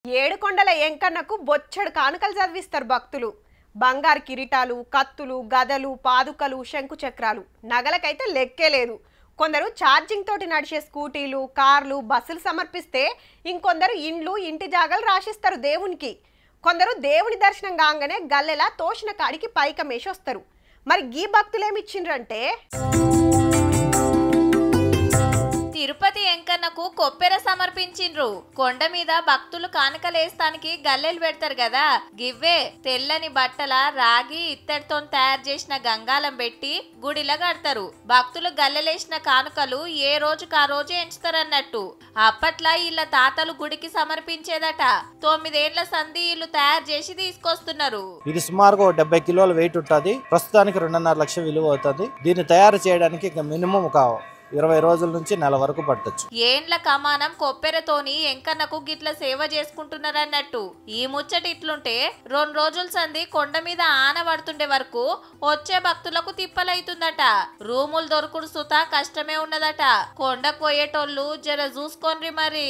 ఏడుకొండల ఎంకన్నకు బొచ్చడు కానుకలు చదివిస్తారు భక్తులు. బంగారు కిరీటాలు, కత్తులు, గదలు, పాదుకలు, శంకు చక్రాలు, నగలకైతే లెక్కే లేదు. కొందరు ఛార్జింగ్ తోటి నడిచే స్కూటీలు, కార్లు, బస్సులు సమర్పిస్తే ఇంకొందరు ఇండ్లు, ఇంటి జాగాలు రాసిస్తారు దేవునికి. కొందరు దేవుని దర్శనం కాగానే గల్లెలా తోసిన కాడికి పైకమేసి వస్తారు. మరి గీ భక్తులేమిచ్చిండ్రంటే తిరుపతి ఎంకన్నకు కొప్పెర సమర్పించిండ్రు. కొండ మీద భక్తులు కానుకలేస్తానికి గల్లెలు పెడతారు కదా, గివ్వే తెల్లని బట్టల రాగి ఇత్తడితో తయారు చేసిన గంగాలం పెట్టి గుడిలా కడతారు. భక్తులు గల్లెలేసిన కానుకలు ఏ రోజుకు ఆ రోజు ఎంచుతారన్నట్టు. అప్పట్లా వీళ్ళ తాతలు గుడికి సమర్పించేదట. 9 ఏళ్ల సంధి ఇల్లు తయారు చేసి తీసుకొస్తున్నారు. ఇది సుమారుగా 70 కిలోల వెయిట్ ఉంటుంది. ప్రస్తుతానికి 2.5 లక్షల విలువ అవుతుంది. దీన్ని తయారు చేయడానికి మినిమం ఒక 20 రోజుల నుంచి నెల వరకు పట్టొచ్చు. ఏండ్ల కమానం కొప్పెరతోని ఎంకన్నకు గిట్ల సేవ చేసుకుంటున్నారన్నట్టు. ఈ ముచ్చట ఇట్లుంటే 2 రోజుల సంధి కొండ మీద ఆన పడుతుండే వరకు వచ్చే భక్తులకు తిప్పలైతుందట. రూములు దొరుకుడు సుతా కష్టమే ఉన్నదట. కొండకు పోయేటోళ్ళు జర చూసుకోండి మరి.